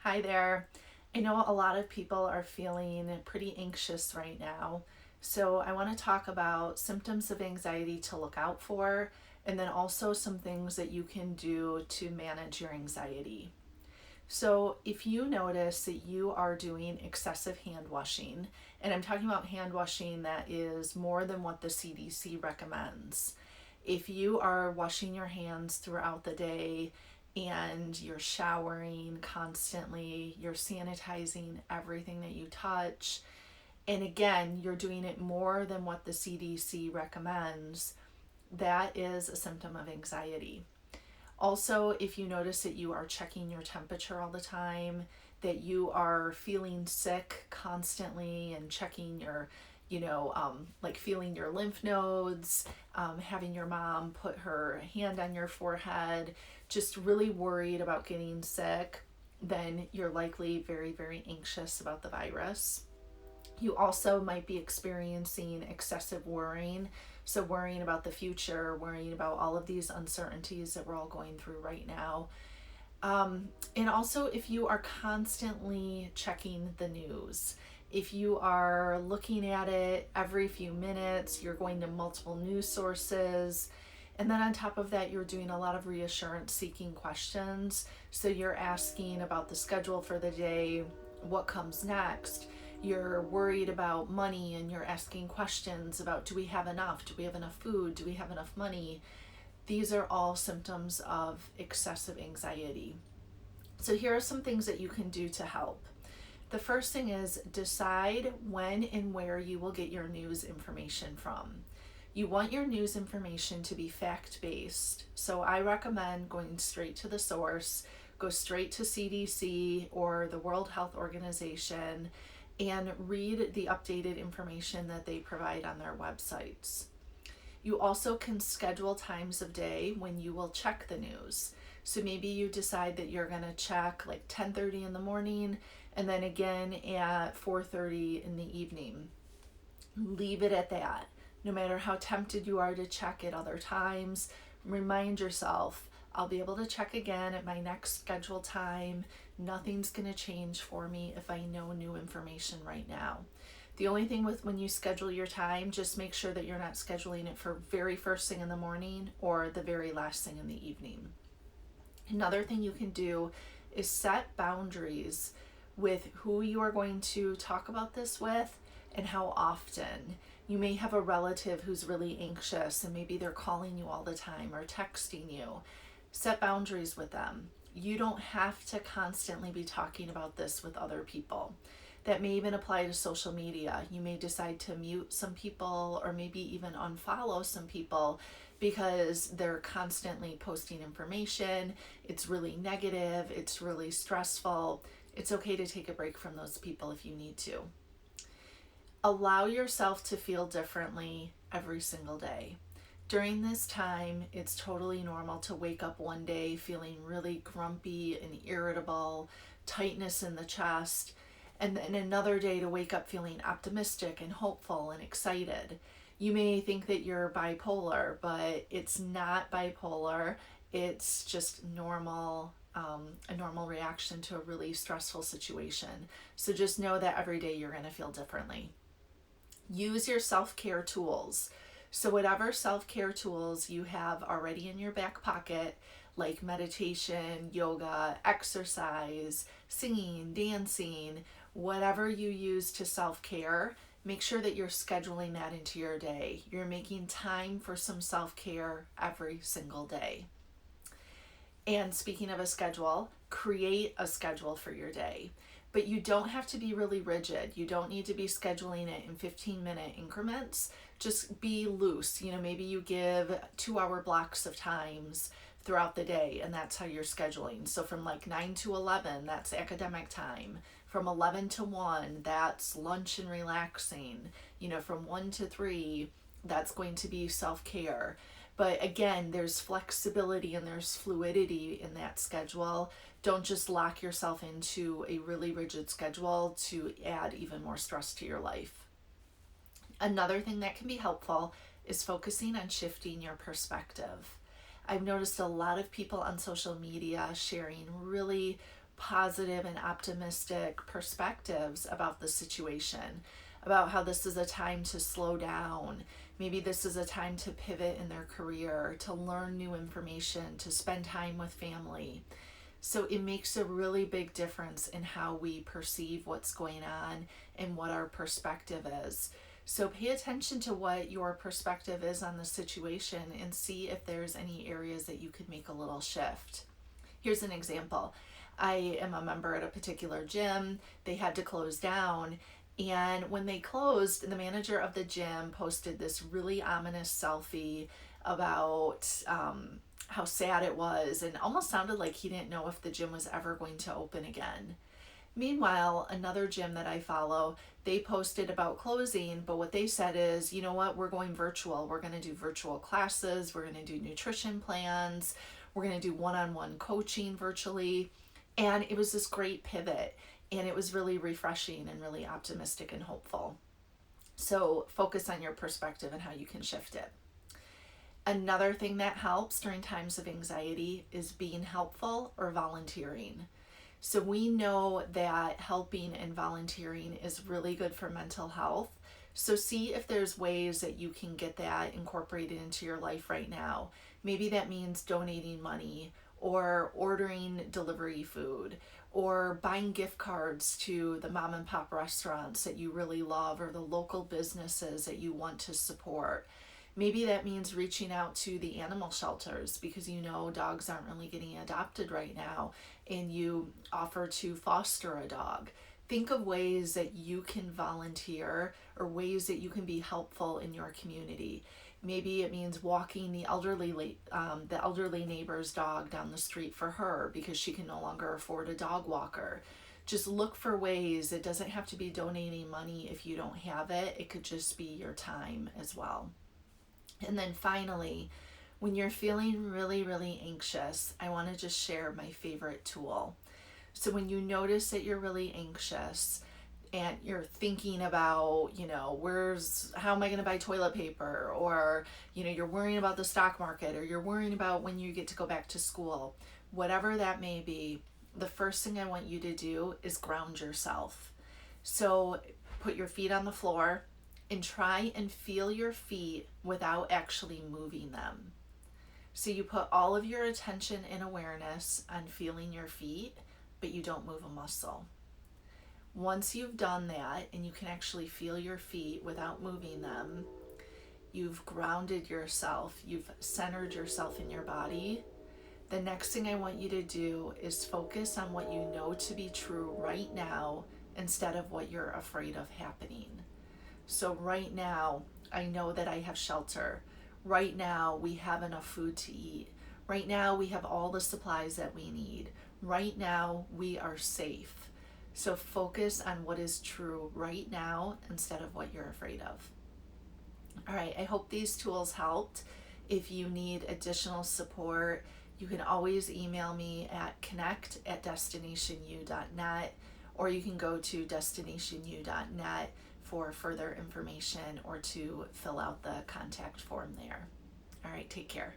Hi there. I know a lot of people are feeling pretty anxious right now. So, I want to talk about symptoms of anxiety to look out for, and then also some things that you can do to manage your anxiety. So, if you notice that you are doing excessive hand washing, and I'm talking about hand washing that is more than what the CDC recommends, if you are washing your hands throughout the day and you're showering constantly, you're sanitizing everything that you touch, and again, you're doing it more than what the CDC recommends, that is a symptom of anxiety. Also, if you notice that you are checking your temperature all the time, that you are feeling sick constantly and checking your, like feeling your lymph nodes, having your mom put her hand on your forehead, just really worried about getting sick, then you're likely very, very anxious about the virus. You also might be experiencing excessive worrying. So, worrying about the future, worrying about all of these uncertainties that we're all going through right now. And also, if you are constantly checking the news, if you are looking at it every few minutes, you're going to multiple news sources. And then on top of that, you're doing a lot of reassurance seeking questions. So, you're asking about the schedule for the day, what comes next. You're worried about money and you're asking questions about, do we have enough? Do we have enough food? Do we have enough money? These are all symptoms of excessive anxiety. So here are some things that you can do to help. The first thing is decide when and where you will get your news information from. You want your news information to be fact-based. So I recommend going straight to the source, go straight to CDC or the World Health Organization, and read the updated information that they provide on their websites. You also can schedule times of day when you will check the news. So maybe you decide that you're going to check like 10:30 in the morning and then again at 4:30 in the evening. Leave it at that. No matter how tempted you are to check at other times, remind yourself, I'll be able to check again at my next scheduled time. Nothing's going to change for me if I know new information right now. The only thing with when you schedule your time, just make sure that you're not scheduling it for very first thing in the morning or the very last thing in the evening. Another thing you can do is set boundaries with who you are going to talk about this with and how often. You may have a relative who's really anxious and maybe they're calling you all the time or texting you. Set boundaries with them. You don't have to constantly be talking about this with other people. That may even apply to social media. You may decide to mute some people or maybe even unfollow some people because they're constantly posting information. It's really negative, it's really stressful. It's okay to take a break from those people if you need to. Allow yourself to feel differently every single day. During this time, it's totally normal to wake up one day feeling really grumpy and irritable, tightness in the chest, and then another day to wake up feeling optimistic and hopeful and excited. You may think that you're bipolar, but it's not bipolar. It's just normal, a normal reaction to a really stressful situation. So just know that every day you're going to feel differently. Use your self-care tools. So whatever self-care tools you have already in your back pocket, like meditation, yoga, exercise, singing, dancing, whatever you use to self-care, make sure that you're scheduling that into your day. You're making time for some self-care every single day. And speaking of a schedule, create a schedule for your day. But you don't have to be really rigid. You don't need to be scheduling it in 15-minute increments. Just be loose. Maybe you give 2-hour blocks of times throughout the day, and that's how you're scheduling. So from like 9 to 11, that's academic time. From 11 to 1, that's lunch and relaxing. From 1 to 3, that's going to be self-care. But again, there's flexibility and there's fluidity in that schedule. Don't just lock yourself into a really rigid schedule to add even more stress to your life. Another thing that can be helpful is focusing on shifting your perspective. I've noticed a lot of people on social media sharing really positive and optimistic perspectives about the situation, about how this is a time to slow down. Maybe this is a time to pivot in their career, to learn new information, to spend time with family. So it makes a really big difference in how we perceive what's going on and what our perspective is. So pay attention to what your perspective is on the situation and see if there's any areas that you could make a little shift. Here's an example. I am a member at a particular gym. They had to close down. And when they closed, the manager of the gym posted this really ominous selfie about how sad it was, and almost sounded like he didn't know if the gym was ever going to open again. Meanwhile, another gym that I follow, they posted about closing, but what they said is, you know what, we're going virtual. We're going to do virtual classes. We're going to do nutrition plans. We're going to do one-on-one coaching virtually. And it was this great pivot, and it was really refreshing and really optimistic and hopeful. So focus on your perspective and how you can shift it. Another thing that helps during times of anxiety is being helpful or volunteering. So we know that helping and volunteering is really good for mental health. So see if there's ways that you can get that incorporated into your life right now. Maybe that means donating money or ordering delivery food or buying gift cards to the mom and pop restaurants that you really love or the local businesses that you want to support. Maybe that means reaching out to the animal shelters because you know dogs aren't really getting adopted right now and you offer to foster a dog. Think of ways that you can volunteer or ways that you can be helpful in your community. Maybe it means walking the elderly neighbor's dog down the street for her because she can no longer afford a dog walker. Just look for ways. It doesn't have to be donating money if you don't have it. It could just be your time as well. And then finally, when you're feeling really, really anxious, I want to just share my favorite tool. So when you notice that you're really anxious and you're thinking about, how am I going to buy toilet paper? Or, you're worrying about the stock market, or you're worrying about when you get to go back to school, whatever that may be, the first thing I want you to do is ground yourself. So put your feet on the floor and try and feel your feet without actually moving them. So you put all of your attention and awareness on feeling your feet, but you don't move a muscle. Once you've done that and you can actually feel your feet without moving them, you've grounded yourself, you've centered yourself in your body. The next thing I want you to do is focus on what you know to be true right now instead of what you're afraid of happening. So right now, I know that I have shelter. Right now, we have enough food to eat. Right now, we have all the supplies that we need. Right now, we are safe. So focus on what is true right now instead of what you're afraid of. All right, I hope these tools helped. If you need additional support, you can always email me at connect@destinationu.net, or you can go to destinationu.net for further information or to fill out the contact form there. All right, take care.